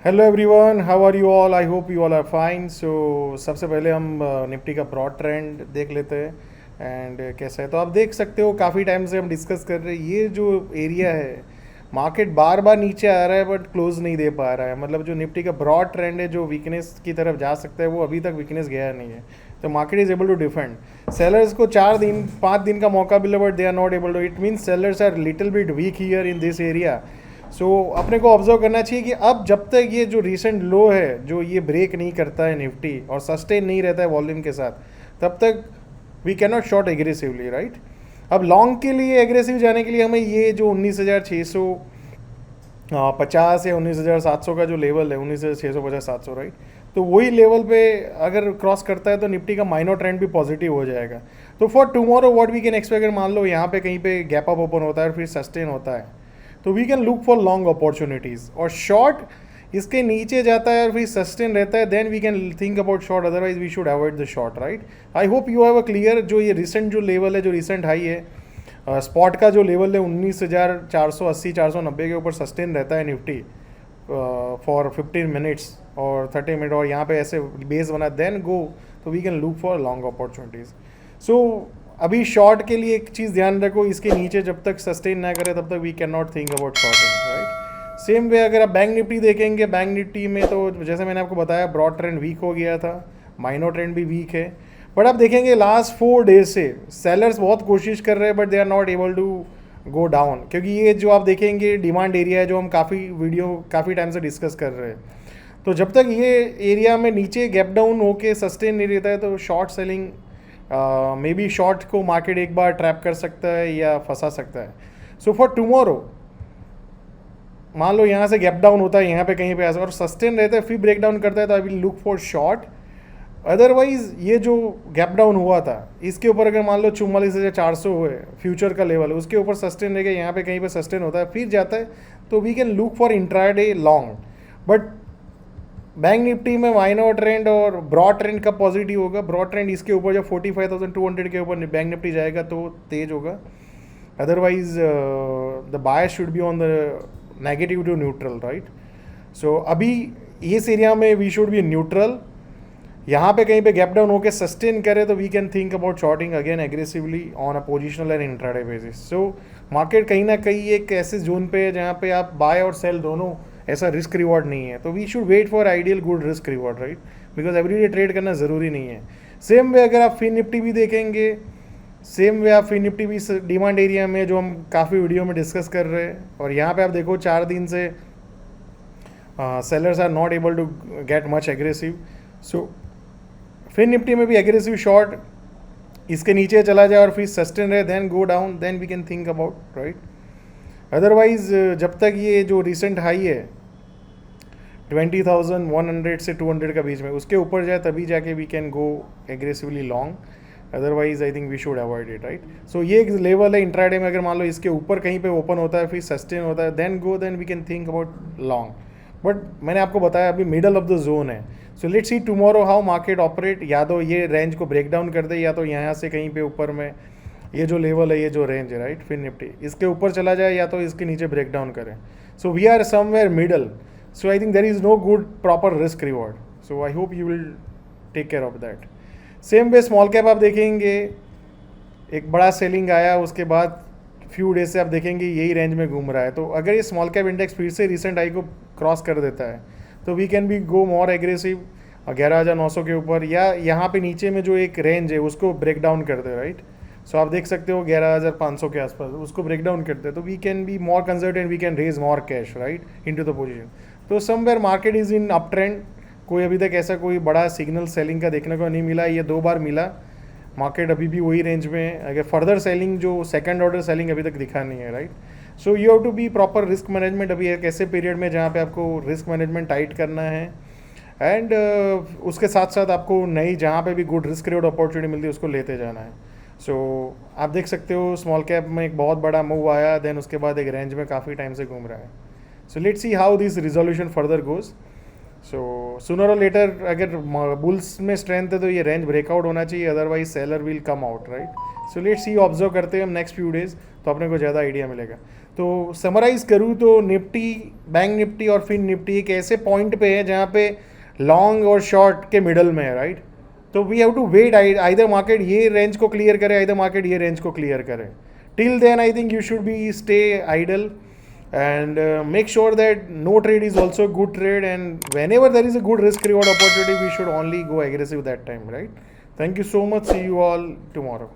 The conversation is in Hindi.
Hello everyone, how are you all? I hope you all are fine. So सबसे पहले हम निफ्टी का ब्रॉड ट्रेंड देख लेते हैं एंड कैसा है। तो आप देख सकते हो काफ़ी टाइम से हम डिस्कस कर रहे हैं, ये जो एरिया है मार्केट बार बार नीचे आ रहा है बट क्लोज नहीं दे पा रहा है। मतलब जो निफ्टी का ब्रॉड ट्रेंड है जो वीकनेस की तरफ जा सकता है वो अभी तक वीकनेस गया नहीं है। तो market is able to defend. Sellers को 4 दिन 5 दिन का मौका मिला but they are not able to. It means sellers are little bit weak here in this area. So अपने को ऑब्जर्व करना चाहिए कि अब जब तक ये जो रिसेंट लो है जो ये ब्रेक नहीं करता है निफ्टी और सस्टेन नहीं रहता है वॉल्यूम के साथ, तब तक we can not short aggressively, right. अब लॉन्ग के लिए एग्रेसिव जाने के लिए हमें ये जो 19,650 या 19,700 का जो लेवल है, 19,650-700, राइट। तो वही लेवल पे अगर क्रॉस करता है तो निफ्टी का माइनर ट्रेंड भी पॉजिटिव हो जाएगा। तो for tomorrow what we can expect, अगर मान लो यहाँ पे कहीं पे गैप अप ओपन होता है और फिर सस्टेन होता है तो we can look for long opportunities. और शॉर्ट इसके नीचे जाता है और फिर सस्टेन रहता है, then we can think about short, otherwise we should avoid the short, right. I hope you have a clear. जो ये रिसेंट जो लेवल है, जो रिसेंट हाई है स्पॉट का जो लेवल है 19,480-490 के ऊपर सस्टेन रहता है निफ्टी फॉर 15 मिनट्स और 30 मिनट, और यहाँ पे ऐसे बेस बना देन गो, तो we can look for long opportunities. So अभी शॉर्ट के लिए एक चीज़ ध्यान रखो, इसके नीचे जब तक सस्टेन ना करे तब तक we can not think about shorting, right. Same way अगर आप बैंक निफ्टी देखेंगे, बैंक निफ्टी में तो जैसे मैंने आपको बताया ब्रॉड ट्रेंड वीक हो गया था, माइनर ट्रेंड भी वीक है। बट आप देखेंगे लास्ट 4 डेज से सेलर्स बहुत कोशिश कर रहे हैं but they are not able to go down, क्योंकि ये जो आप देखेंगे डिमांड एरिया है जो हम काफ़ी टाइम से डिस्कस कर रहे हैं। तो जब तक ये एरिया में नीचे गैप डाउन होके सस्टेन नहीं रहता है तो short selling may be short को मार्केट एक बार ट्रैप कर सकता है या फंसा सकता है। सो फॉर टुमारो मान लो यहाँ से गैप डाउन होता है, यहाँ पे कहीं पे ऐसा और सस्टेन रहता है फिर ब्रेक डाउन करता है तो I will look for short. Otherwise ये जो गैप डाउन हुआ था इसके ऊपर अगर मान लो 44,400 हुए फ्यूचर का लेवल, उसके ऊपर सस्टेन रहेगा, यहाँ पे कहीं पे सस्टेन होता है फिर जाता है, तो we can look for intraday long. But bank Nifty में माइनर ट्रेंड और ब्रॉड ट्रेंड का पॉजिटिव होगा। ब्रॉड ट्रेंड इसके ऊपर जब 45,200 के ऊपर बैंक निफ्टी जाएगा तो तेज होगा। Otherwise the bias should be on the negative to neutral, right. So अभी इस एरिया में वी शुड बी न्यूट्रल। यहाँ पे कहीं पे गैप डाउन होकर सस्टेन करे तो we can think about shorting again aggressively on a positional and intraday basis. So market कहीं ना कहीं एक ऐसे जोन पे है जहाँ पे आप बाय और सेल दोनों, ऐसा रिस्क रिवॉर्ड नहीं है। तो we should wait for ideal good risk reward, right, because everyday trade करना ज़रूरी नहीं है। सेम वे अगर आप फिन निफ्टी भी देखेंगे, सेम वे आप फिन निफ्टी भी डिमांड एरिया में जो हम काफ़ी वीडियो में डिस्कस कर रहे हैं, और यहाँ पे आप देखो 4 दिन से sellers are not able to get much aggressive. So Fin Nifty में भी एग्रेसिव शॉर्ट इसके नीचे चला जाए और फिर सस्टेन रहे then go down, then we can think about, right. Otherwise जब तक ये जो रिसेंट हाई है 20,100 से 200 का बीच में उसके ऊपर जाए तभी जाके we can go aggressively long, otherwise I think we should avoid it, right. So ये एक लेवल है इंट्राडे में, अगर मान लो इसके ऊपर कहीं पे ओपन होता है फिर सस्टेन होता है then go, then we can think about long. But मैंने आपको बताया अभी मिडल ऑफ द जोन है। So let's see tomorrow how market operate, या तो ये रेंज को ब्रेक डाउन कर दे या तो यहाँ से कहीं पे ऊपर में ये जो लेवल है, ये जो रेंज है, राइट, फिन निफ्टी इसके ऊपर चला जाए या तो इसके नीचे ब्रेक डाउन करें। So we are somewhere middle. So I think there is no good proper risk reward. So I hope you will take care of that. Same way small cap आप देखेंगे, एक बड़ा सेलिंग आया उसके बाद फ्यू डेज से आप देखेंगे यही रेंज में घूम रहा है। तो अगर ये स्मॉल कैप इंडेक्स फिर से रिसेंट हाई को क्रॉस कर देता है तो we can be go more aggressive 11,900 के ऊपर, या यहाँ पे नीचे में जो एक रेंज है उसको ब्रेक डाउन कर दे, राइट। सो आप देख सकते हो 11,500 के आसपास उसको ब्रेक डाउन करते हैं तो we can be more conservative, we can raise more cash, right, into the position. तो somewhere market is in up trend. कोई अभी तक ऐसा कोई बड़ा सिग्नल सेलिंग का देखने को नहीं मिला, ये 2 बार मिला। मार्केट अभी भी वही रेंज में है। अगर फर्दर सेलिंग जो सेकंड ऑर्डर सेलिंग अभी तक दिखा नहीं है, right. So you have to be proper risk management. अभी एक ऐसे पीरियड में जहाँ पे आपको रिस्क मैनेजमेंट टाइट करना है एंड उसके साथ साथ आपको नई जहाँ पे भी गुड रिस्क रिवॉर्ड अपॉर्चुनिटी मिलती है उसको लेते जाना है। सो आप देख सकते हो स्मॉल कैप में एक बहुत बड़ा मूव आया, देन उसके बाद एक रेंज में काफ़ी टाइम से घूम रहा है। So let's see how this resolution further goes. So sooner और लेटर अगर बुल्स में स्ट्रेंथ है तो ये रेंज ब्रेकआउट होना चाहिए, otherwise seller will come out, right. So let's C, observe करते हैं हम नेक्स्ट फ्यू डेज तो अपने को ज़्यादा आइडिया मिलेगा। तो समराइज करूँ तो निफ्टी, बैंक निफ्टी और फिन निफ्टी एक ऐसे पॉइंट पे है जहाँ पे लॉन्ग और शॉर्ट के मिडल में है, राइट? तो we have to wait, either market ये रेंज को क्लियर करे, आइदर मार्केट ये रेंज को क्लियर करे. Till then, I think you should be stay idle and make sure that no trade is also a good trade, and whenever there is a good risk reward opportunity, we should only go aggressive that time, right? Thank you so much. See you all tomorrow.